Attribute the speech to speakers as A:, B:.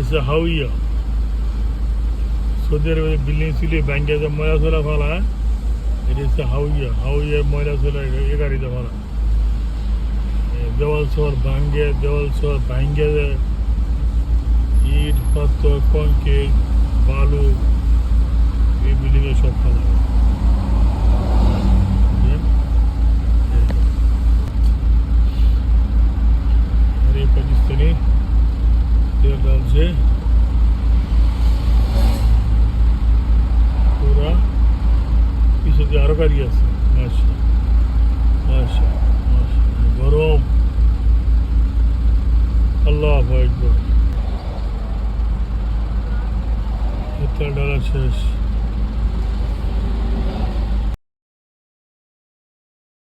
A: is a Hawiyah. Saudi আরবে building ছিল ব্যাংকে যে ময়লা চলা ফেলা, এটা হচ্ছে হাউইয়া ময়লা চলা এ গাড়িতে ফেলা। দেওয়াল শহর ভাঙ্গে ইট পাথর কংক্রিট বালু এই বিল্ডিংয়ে সব ফেলা। আর এই পাকিস্তানি তেল ডালছে পুরা, পিছনে দিয়ে আরো গাড়ি আছে। গরম, আল্লাহু আকবার। তেল ডালা শেষ।